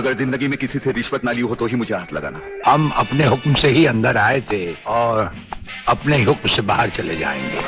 अगर जिंदगी में किसी से रिश्वत ना ली हो तो ही मुझे हाथ लगाना। हम अपने हुक्म से ही अंदर आए थे और अपने ही हुक्म से बाहर चले जाएंगे।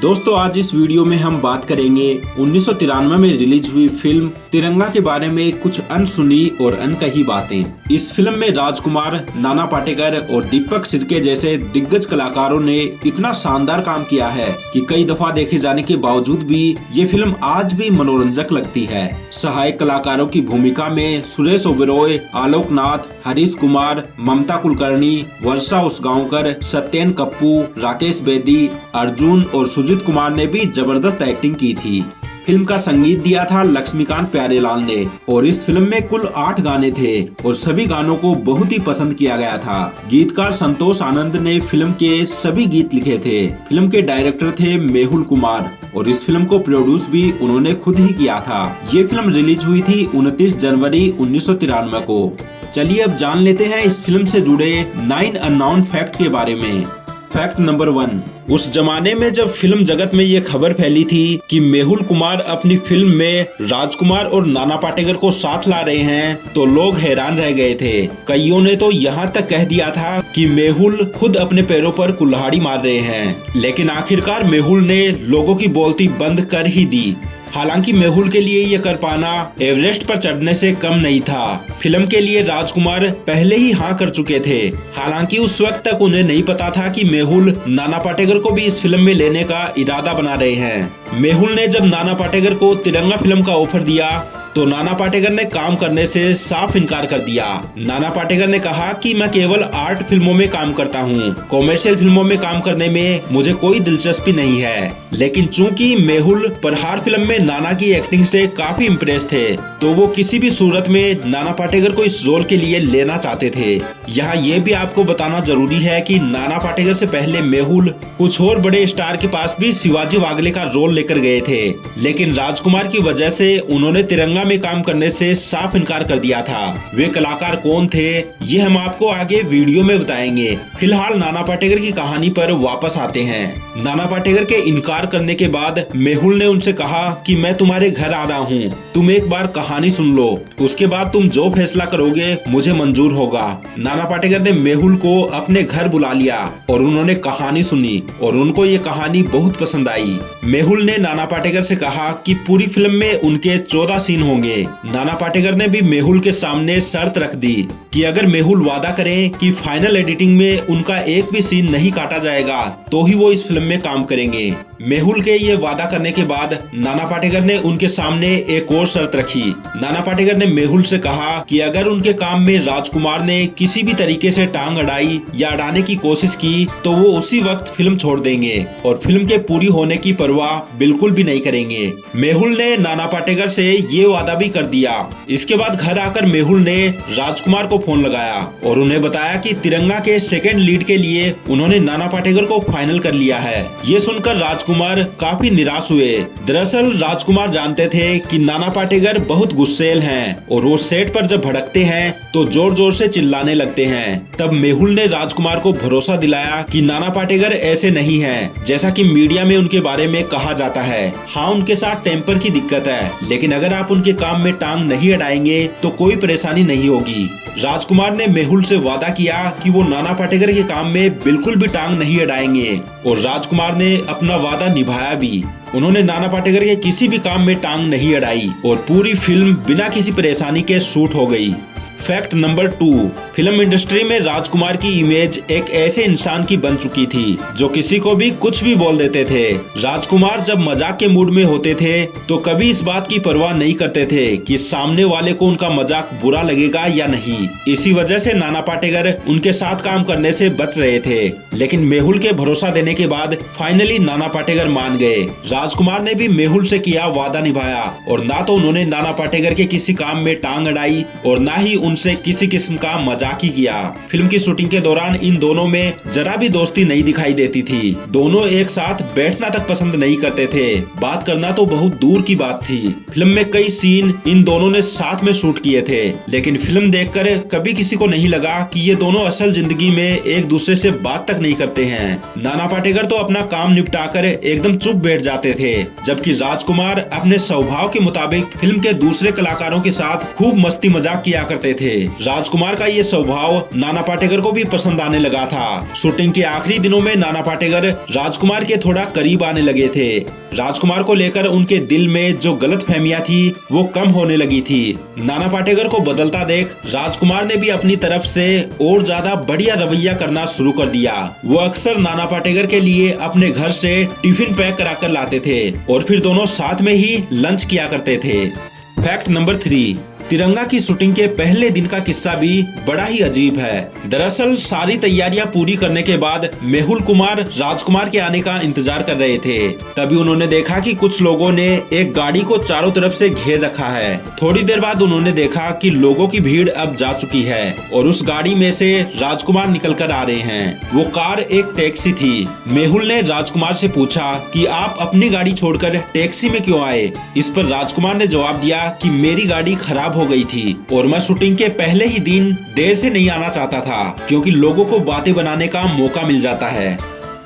दोस्तों आज इस वीडियो में हम बात करेंगे 1993 में रिलीज हुई फिल्म तिरंगा के बारे में कुछ अनसुनी और अनकही बातें। इस फिल्म में राजकुमार, नाना पाटेकर और दीपक सिरके जैसे दिग्गज कलाकारों ने इतना शानदार काम किया है कि कई दफा देखे जाने के बावजूद भी ये फिल्म आज भी मनोरंजक लगती है। सहायक कलाकारों की भूमिका में सुरेश ओबेरॉय, आलोक नाथ, हरीश कुमार, ममता कुलकर्णी, वर्षा उसगांवकर, सत्येन कप्पू, राकेश बेदी, अर्जुन और सुजीत कुमार ने भी जबरदस्त एक्टिंग की थी। फिल्म का संगीत दिया था लक्ष्मीकांत प्यारेलाल ने और इस फिल्म में कुल 8 गाने थे और सभी गानों को बहुत ही पसंद किया गया था। गीतकार संतोष आनंद ने फिल्म के सभी गीत लिखे थे। फिल्म के डायरेक्टर थे मेहुल कुमार और इस फिल्म को प्रोड्यूस भी उन्होंने खुद ही किया था। ये फिल्म रिलीज हुई थी 29 जनवरी 1993 को। चलिए अब जान लेते हैं इस फिल्म से जुड़े 9 अननोन फैक्ट के बारे में। फैक्ट नंबर 1, उस जमाने में जब फिल्म जगत में ये खबर फैली थी कि मेहुल कुमार अपनी फिल्म में राजकुमार और नाना पाटेकर को साथ ला रहे हैं तो लोग हैरान रह गए थे। कईयों ने तो यहाँ तक कह दिया था कि मेहुल खुद अपने पैरों पर कुल्हाड़ी मार रहे हैं, लेकिन आखिरकार मेहुल ने लोगों की बोलती बंद कर ही दी। हालांकि मेहुल के लिए ये कर पाना एवरेस्ट पर चढ़ने से कम नहीं था। फिल्म के लिए राजकुमार पहले ही हाँ कर चुके थे। हालांकि उस वक्त तक उन्हें नहीं पता था कि मेहुल नाना पाटेकर को भी इस फिल्म में लेने का इरादा बना रहे हैं। मेहुल ने जब नाना पाटेकर को तिरंगा फिल्म का ऑफर दिया तो नाना पाटेकर ने काम करने से साफ इनकार कर दिया। नाना पाटेकर ने कहा कि मैं केवल आर्ट फिल्मों में काम करता हूँ, कॉमर्शियल फिल्मों में काम करने में मुझे कोई दिलचस्पी नहीं है। लेकिन चूंकि मेहुल प्रहार फिल्म में नाना की एक्टिंग से काफी इम्प्रेस थे तो वो किसी भी सूरत में नाना पाटेकर को इस रोल के लिए लेना चाहते थे। यहाँ ये भी आपको बताना जरूरी है कि नाना पाटेकर से पहले मेहुल कुछ और बड़े स्टार के पास भी शिवाजी वागले का रोल लेकर गए थे, लेकिन राजकुमार की वजह से उन्होंने तिरंगा में काम करने से साफ इनकार कर दिया था। वे कलाकार कौन थे ये हम आपको आगे वीडियो में बताएंगे। फिलहाल नाना पाटेकर की कहानी पर वापस आते हैं। नाना पाटेकर के इनकार करने के बाद मेहुल ने उनसे कहा कि मैं तुम्हारे घर आ रहा हूँ, तुम एक बार कहानी सुन लो, उसके बाद तुम जो फैसला करोगे मुझे मंजूर होगा। नाना पाटेकर ने मेहुल को अपने घर बुला लिया और उन्होंने कहानी सुनी और उनको ये कहानी बहुत पसंद आई। मेहुल ने नाना पाटेकर से कहा कि पूरी फिल्म में उनके 14 सीन होंगे। नाना पाटेकर ने भी मेहुल के सामने शर्त रख दी कि अगर मेहुल वादा करें कि फाइनल एडिटिंग में उनका एक भी सीन नहीं काटा जाएगा तो ही वो इस फिल्म में काम करेंगे। मेहुल के ये वादा करने के बाद नाना पाटेकर ने उनके सामने एक और शर्त रखी। नाना पाटेकर ने मेहुल से कहा कि अगर उनके काम में राजकुमार ने किसी भी तरीके से टांग अड़ाई या अड़ाने की कोशिश की तो वो उसी वक्त फिल्म छोड़ देंगे और फिल्म के पूरी होने की परवाह बिल्कुल भी नहीं करेंगे। मेहुल ने नाना पाटेकर से ये वादा भी कर दिया। इसके बाद घर आकर मेहुल ने राजकुमार को फोन लगाया और उन्हें बताया कि तिरंगा के सेकेंड लीड के लिए उन्होंने नाना पाटेकर को फाइनल कर लिया है। ये सुनकर राजकुमार काफी निराश हुए। दरअसल राजकुमार जानते थे कि नाना पाटेकर बहुत गुस्सैल हैं और वो सेट पर जब भड़कते हैं तो जोर जोर से चिल्लाने लगते हैं। तब मेहुल ने राजकुमार को भरोसा दिलाया कि नाना पाटेकर ऐसे नहीं हैं जैसा कि मीडिया में उनके बारे में कहा जाता है। हाँ, उनके साथ टेम्पर की दिक्कत है, लेकिन अगर आप उनके काम में टांग नहीं अड़ाएंगे तो कोई परेशानी नहीं होगी। राजकुमार ने मेहुल से वादा किया कि वो नाना पाटेकर के काम में बिल्कुल भी टांग नहीं अड़ाएंगे और राजकुमार ने अपना वादा निभाया भी। उन्होंने नाना पाटेकर के किसी भी काम में टांग नहीं अड़ाई और पूरी फिल्म बिना किसी परेशानी के शूट हो गई। फैक्ट नंबर 2, फिल्म इंडस्ट्री में राजकुमार की इमेज एक ऐसे इंसान की बन चुकी थी जो किसी को भी कुछ भी बोल देते थे। राजकुमार जब मजाक के मूड में होते थे तो कभी इस बात की परवाह नहीं करते थे कि सामने वाले को उनका मजाक बुरा लगेगा या नहीं। इसी वजह से नाना पाटेकर उनके साथ काम करने से बच रहे थे, लेकिन मेहुल के भरोसा देने के बाद फाइनली नाना पाटेकर मान गए। राजकुमार ने भी मेहुल से किया वादा निभाया और ना तो उन्होंने नाना पाटेकर के किसी काम में टांग अड़ाई और ना ही उनसे किसी किस्म का मजाक ही किया। फिल्म की शूटिंग के दौरान इन दोनों में जरा भी दोस्ती नहीं दिखाई देती थी। दोनों एक साथ बैठना तक पसंद नहीं करते थे, बात करना तो बहुत दूर की बात थी। फिल्म में कई सीन इन दोनों ने साथ में शूट किए थे, लेकिन फिल्म देखकर कभी किसी को नहीं लगा कि ये दोनों असल जिंदगी में एक दूसरे से बात तक नहीं करते हैं। नाना पाटेकर तो अपना काम निपटाकर एकदम चुप बैठ जाते थे, जबकि राजकुमार अपने स्वभाव के मुताबिक फिल्म के दूसरे कलाकारों के साथ खूब मस्ती मजाक किया करते थे। राजकुमार का ये स्वभाव नाना पाटेकर को भी पसंद आने लगा था। शूटिंग के आखिरी दिनों में नाना पाटेकर राजकुमार के थोड़ा करीब आने लगे थे। राजकुमार को लेकर उनके दिल में जो गलतफहमियां थी वो कम होने लगी थी। नाना पाटेकर को बदलता देख राजकुमार ने भी अपनी तरफ से और ज्यादा बढ़िया रवैया करना शुरू कर दिया। वो अक्सर नाना पाटेकर के लिए अपने घर से टिफिन पैक कराकर लाते थे और फिर दोनों साथ में ही लंच किया करते थे। फैक्ट नंबर 3, तिरंगा की शूटिंग के पहले दिन का किस्सा भी बड़ा ही अजीब है। दरअसल सारी तैयारियां पूरी करने के बाद मेहुल कुमार राजकुमार के आने का इंतजार कर रहे थे। तभी उन्होंने देखा कि कुछ लोगों ने एक गाड़ी को चारों तरफ से घेर रखा है। थोड़ी देर बाद उन्होंने देखा कि लोगों की भीड़ अब जा चुकी है और उस गाड़ी में से राजकुमार निकल कर आ रहे हैं। वो कार एक टैक्सी थी। मेहुल ने राजकुमार से पूछा कि आप अपनी गाड़ी छोड़कर टैक्सी में क्यों आए। इस पर राजकुमार ने जवाब दिया कि मेरी गाड़ी खराब हो गई थी और मैं शूटिंग के पहले ही दिन देर से नहीं आना चाहता था, क्योंकि लोगों को बातें बनाने का मौका मिल जाता है।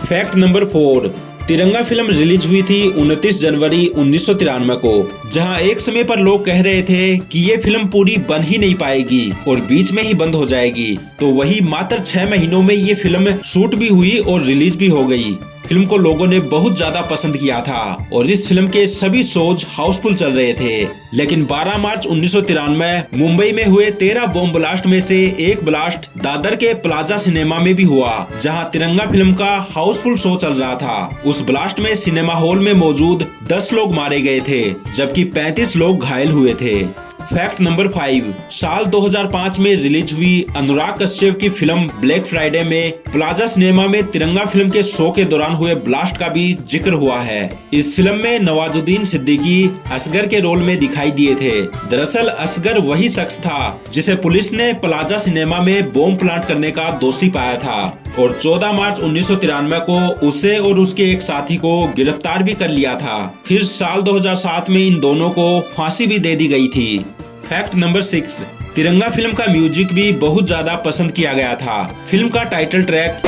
फैक्ट नंबर 4, तिरंगा फिल्म रिलीज हुई थी 29 जनवरी 1993 को, जहां एक समय पर लोग कह रहे थे कि ये फिल्म पूरी बन ही नहीं पाएगी और बीच में ही बंद हो जाएगी। तो वही मात्र 6 महीनों में ये फिल्म शूट भी हुई और रिलीज भी हो गई। फिल्म को लोगों ने बहुत ज्यादा पसंद किया था और इस फिल्म के सभी शोज हाउसफुल चल रहे थे। लेकिन 12 मार्च 1993 मुंबई में हुए 13 बॉम्ब ब्लास्ट में से एक ब्लास्ट दादर के प्लाजा सिनेमा में भी हुआ, जहां तिरंगा फिल्म का हाउसफुल शो चल रहा था। उस ब्लास्ट में सिनेमा हॉल में मौजूद 10 लोग मारे गए थे, जबकि 35 लोग घायल हुए थे। फैक्ट नंबर 5, साल 2005 में रिलीज हुई अनुराग कश्यप की फिल्म ब्लैक फ्राइडे में प्लाजा सिनेमा में तिरंगा फिल्म के शो के दौरान हुए ब्लास्ट का भी जिक्र हुआ है। इस फिल्म में नवाजुद्दीन सिद्दीकी असगर के रोल में दिखाई दिए थे। दरअसल असगर वही शख्स था जिसे पुलिस ने प्लाजा सिनेमा में बॉम्ब प्लांट करने का दोषी पाया था और 14 मार्च 1993 को उसे और उसके एक साथी को गिरफ्तार भी कर लिया था। फिर साल 2007 में इन दोनों को फांसी भी दे दी गई थी। फैक्ट नंबर 6, तिरंगा फिल्म का म्यूजिक भी बहुत ज्यादा पसंद किया गया था। फिल्म का टाइटल ट्रैक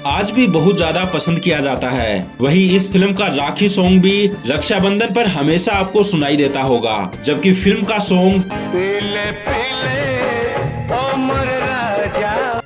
आज भी बहुत ज्यादा पसंद किया जाता है। वही इस फिल्म का राखी सॉन्ग भी रक्षाबंधन पर हमेशा आपको सुनाई देता होगा, जबकि फिल्म का सॉन्ग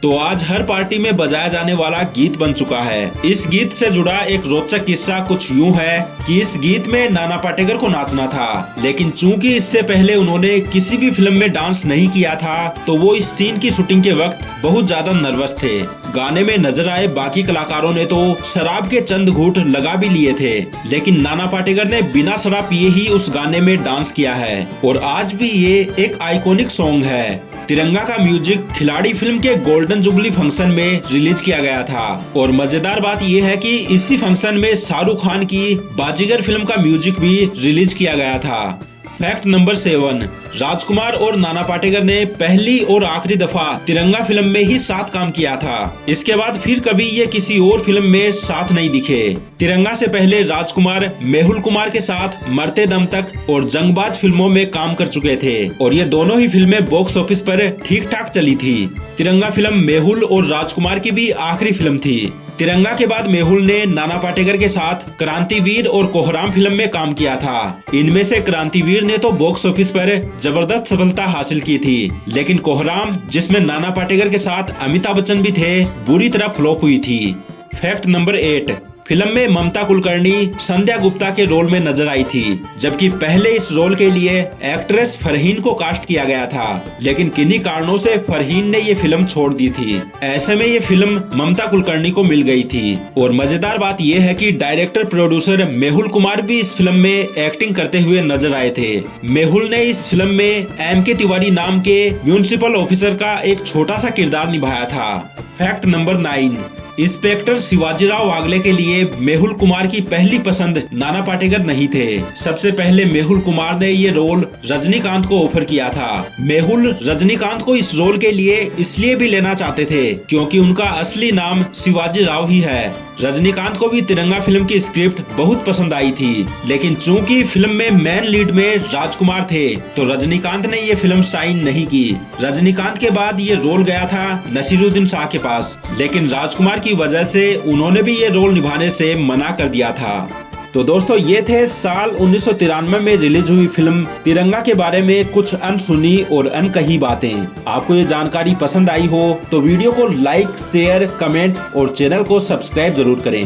तो आज हर पार्टी में बजाया जाने वाला गीत बन चुका है। इस गीत से जुड़ा एक रोचक किस्सा कुछ यूं है कि इस गीत में नाना पाटेकर को नाचना था, लेकिन चूंकि इससे पहले उन्होंने किसी भी फिल्म में डांस नहीं किया था, तो वो इस सीन की शूटिंग के वक्त बहुत ज्यादा नर्वस थे। गाने में नजर आए बाकी कलाकारों ने तो शराब के चंद घूंट लगा भी लिए थे, लेकिन नाना पाटेकर ने बिना शराब पिए ही उस गाने में डांस किया है और आज भी ये एक आइकॉनिक सॉन्ग है। तिरंगा का म्यूजिक खिलाड़ी फिल्म के गोल्डन जुबली फंक्शन में रिलीज किया गया था और मजेदार बात यह है कि इसी फंक्शन में शाहरुख खान की बाजीगर फिल्म का म्यूजिक भी रिलीज किया गया था। फैक्ट नंबर 7, राजकुमार और नाना पाटेकर ने पहली और आखिरी दफा तिरंगा फिल्म में ही साथ काम किया था। इसके बाद फिर कभी ये किसी और फिल्म में साथ नहीं दिखे। तिरंगा से पहले राजकुमार मेहुल कुमार के साथ मरते दम तक और जंगबाज फिल्मों में काम कर चुके थे और ये दोनों ही फिल्में बॉक्स ऑफिस पर ठीक ठाक चली थी। तिरंगा फिल्म मेहुल और राजकुमार की भी आखिरी फिल्म थी। तिरंगा के बाद मेहुल ने नाना पाटेकर के साथ क्रांतिवीर और कोहराम फिल्म में काम किया था। इनमें से क्रांतिवीर ने तो बॉक्स ऑफिस पर जबरदस्त सफलता हासिल की थी, लेकिन कोहराम, जिसमें नाना पाटेकर के साथ अमिताभ बच्चन भी थे, बुरी तरह फ्लॉप हुई थी। फैक्ट नंबर 8, फिल्म में ममता कुलकर्णी संध्या गुप्ता के रोल में नजर आई थी, जबकि पहले इस रोल के लिए एक्ट्रेस फरहीन को कास्ट किया गया था, लेकिन किन्हीं कारणों से फरहीन ने ये फिल्म छोड़ दी थी। ऐसे में ये फिल्म ममता कुलकर्णी को मिल गई थी और मजेदार बात यह है कि डायरेक्टर प्रोड्यूसर मेहुल कुमार भी इस फिल्म में एक्टिंग करते हुए नजर आए थे। मेहुल ने इस फिल्म में M.K. तिवारी नाम के म्युनिसिपल ऑफिसर का एक छोटा सा किरदार निभाया था। फैक्ट नंबर 9, इंस्पेक्टर शिवाजीराव वागले के लिए मेहुल कुमार की पहली पसंद नाना पाटेकर नहीं थे। सबसे पहले मेहुल कुमार ने ये रोल रजनीकांत को ऑफर किया था। मेहुल रजनीकांत को इस रोल के लिए इसलिए भी लेना चाहते थे क्योंकि उनका असली नाम शिवाजीराव ही है। रजनीकांत को भी तिरंगा फिल्म की स्क्रिप्ट बहुत पसंद आई थी, लेकिन चूंकि फिल्म में मेन लीड में राजकुमार थे तो रजनीकांत ने ये फिल्म साइन नहीं की। रजनीकांत के बाद ये रोल गया था नसीरुद्दीन शाह के पास, लेकिन राजकुमार की वजह से उन्होंने भी ये रोल निभाने से मना कर दिया था। तो दोस्तों ये थे साल 1993 में रिलीज हुई फिल्म तिरंगा के बारे में कुछ अनसुनी और अनकही बातें। आपको ये जानकारी पसंद आई हो तो वीडियो को लाइक, शेयर, कमेंट और चैनल को सब्सक्राइब जरूर करें।